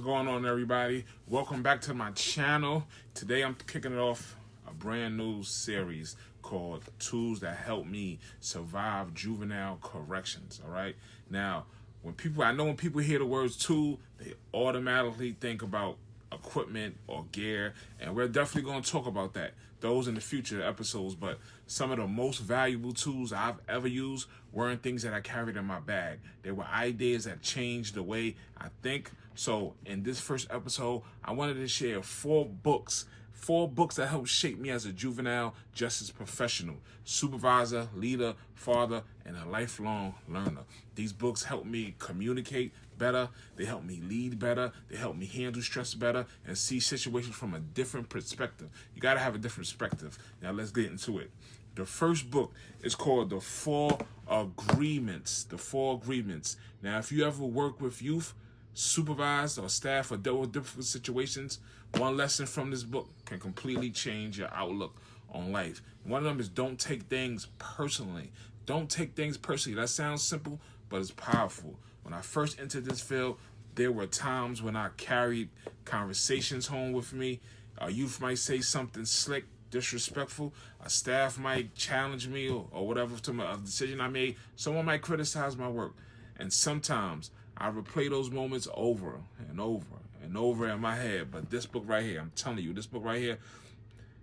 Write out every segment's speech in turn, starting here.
What's going on, everybody? Welcome back to my channel. Today I'm kicking it off a brand new series called Tools That Help Me Survive Juvenile Corrections. All right. Now, when people hear the words tool, they automatically think about equipment or gear, and we're definitely going to talk about those in the future episodes. But some of the most valuable tools I've ever used weren't things that I carried in my bag. They were ideas that changed the way I think. So in this first episode, I wanted to share four books that helped shape me as a juvenile justice professional, supervisor, leader, father, and a lifelong learner. These books help me communicate better, they help me lead better, they help me handle stress better, and see situations from a different perspective. You gotta have a different perspective. Now let's get into it. The first book is called The Four Agreements. The Four Agreements. Now, if you ever work with youth, supervised or staff or dealt with difficult situations, one lesson from this book can completely change your outlook on life. One of them is don't take things personally. Don't take things personally. That sounds simple, but it's powerful. When I first entered this field, there were times when I carried conversations home with me. A youth might say something slick, disrespectful. A staff might challenge me or whatever to a decision I made. Someone might criticize my work. And sometimes I replay those moments over and over and over in my head. But this book right here, I'm telling you, this book right here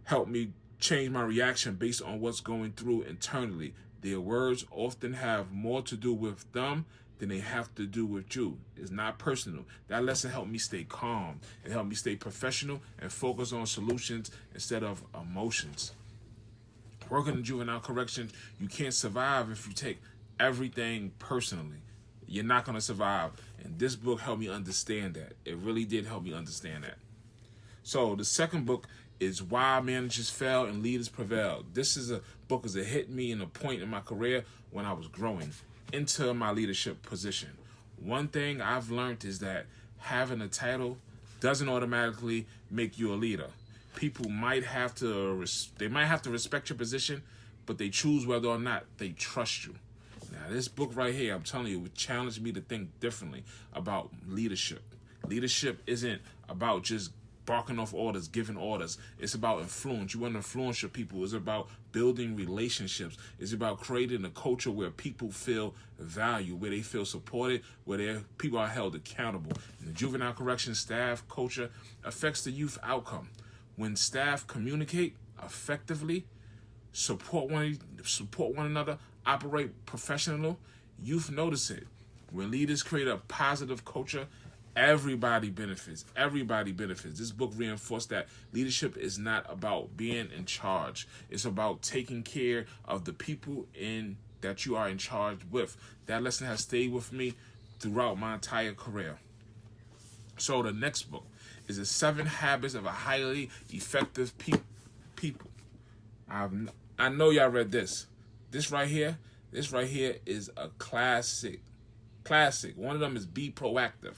helped me change my reaction based on what's going through internally. Their words often have more to do with them than they have to do with you. It's not personal. That lesson helped me stay calm. It helped me stay professional and focus on solutions instead of emotions. Working in juvenile corrections, you can't survive if you take everything personally. You're not going to survive. And this book helped me understand that. It really did help me understand that. So the second book is Why Managers Fail and Leaders Prevail. This is a book that hit me in a point in my career when I was growing into my leadership position. One thing I've learned is that having a title doesn't automatically make you a leader. People might have to respect your position, but they choose whether or not they trust you. Now, this book right here, I'm telling you, would challenge me to think differently about leadership. Leadership isn't about just barking off orders, giving orders. It's about influence. You want to influence your people. It's about building relationships. It's about creating a culture where people feel valued, where they feel supported, where their people are held accountable. And the juvenile corrections staff culture affects the youth outcome. When staff communicate effectively, support one another, operate professional, youth notice it. When leaders create a positive culture, everybody benefits. Everybody benefits. This book reinforced that leadership is not about being in charge. It's about taking care of the people that you are in charge with. That lesson has stayed with me throughout my entire career. So the next book is The 7 Habits of a Highly Effective People. I know y'all read this. This right here is a classic. One of them is be proactive.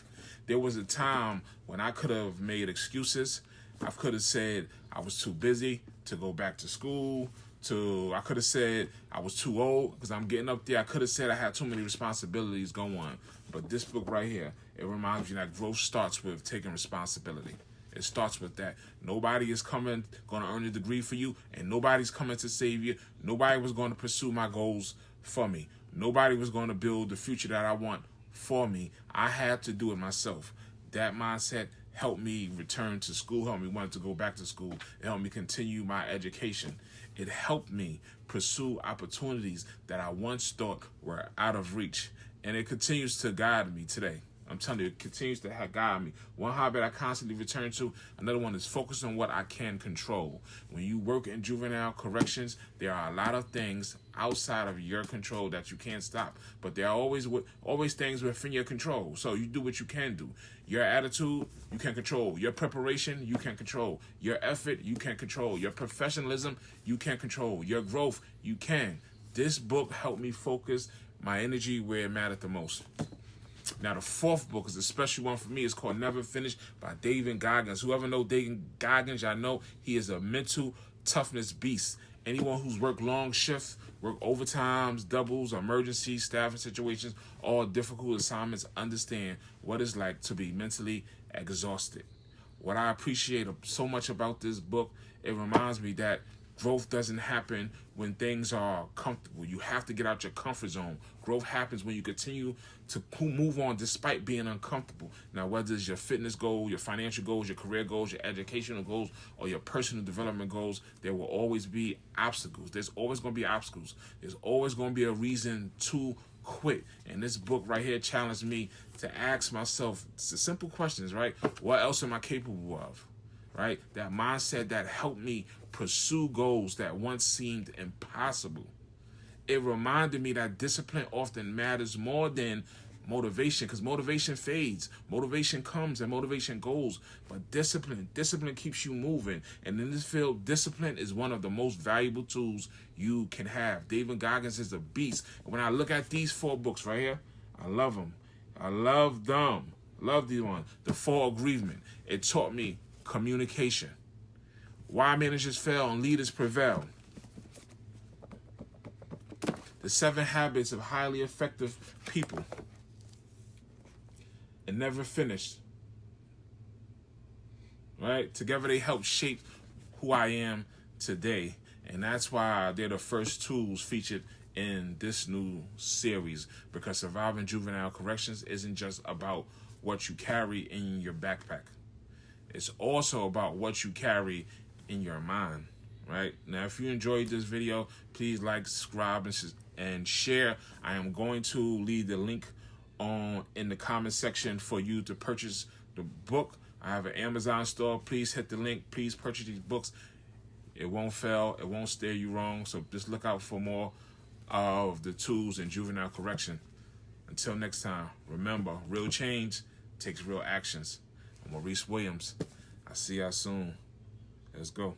There was a time when I could have made excuses. I could have said I was too busy to go back to school. I could have said I was too old because I'm getting up there. I could have said I had too many responsibilities going on. But this book right here, it reminds you that growth starts with taking responsibility. It starts with that. Nobody is going to earn a degree for you, and nobody's coming to save you. Nobody was going to pursue my goals for me. Nobody was going to build the future that I want for me. I had to do it myself. That mindset helped me return to school, helped me want to go back to school, it helped me continue my education. It helped me pursue opportunities that I once thought were out of reach, and it continues to guide me today. I'm telling you, it continues to guide me. One habit I constantly return to, another one is focus on what I can control. When you work in juvenile corrections, there are a lot of things outside of your control that you can't stop. But there are always things within your control. So you do what you can do. Your attitude, you can control. Your preparation, you can control. Your effort, you can control. Your professionalism, you can control. Your growth, you can. This book helped me focus my energy where it mattered the most. Now, the fourth book is a special one for me. It's called Never Finished by David Goggins. Whoever knows David Goggins, I know he is a mental toughness beast. Anyone who's worked long shifts, worked overtimes, doubles, emergencies, staffing situations, all difficult assignments, understand what it's like to be mentally exhausted. What I appreciate so much about this book, it reminds me that growth doesn't happen when things are comfortable. You have to get out your comfort zone. Growth happens when you continue to move on despite being uncomfortable. Now, whether it's your fitness goal, your financial goals, your career goals, your educational goals, or your personal development goals, there will always be obstacles. There's always going to be obstacles. There's always going to be a reason to quit. And this book right here challenged me to ask myself simple questions, right? What else am I capable of? Right? That mindset that helped me pursue goals that once seemed impossible. It reminded me that discipline often matters more than motivation, because motivation fades. Motivation comes and motivation goes. But discipline keeps you moving. And in this field, discipline is one of the most valuable tools you can have. David Goggins is a beast. And when I look at these 4 books right here, I love them. I love them. Love these ones. The 4 Agreement. It taught me communication. Why Managers Fail and Leaders Prevail. The 7 Habits of Highly Effective People. And Never Finished. Right? Together they help shape who I am today. And that's why they're the first tools featured in this new series. Because surviving juvenile corrections isn't just about what you carry in your backpack. It's also about what you carry in your mind, right? Now, if you enjoyed this video, please like, subscribe, and share. I am going to leave the link in the comment section for you to purchase the book. I have an Amazon store. Please hit the link. Please purchase these books. It won't fail. It won't steer you wrong. So just look out for more of the tools in juvenile correction. Until next time, remember, real change takes real actions. I'm Maurice Williams. I'll see y'all soon. Let's go.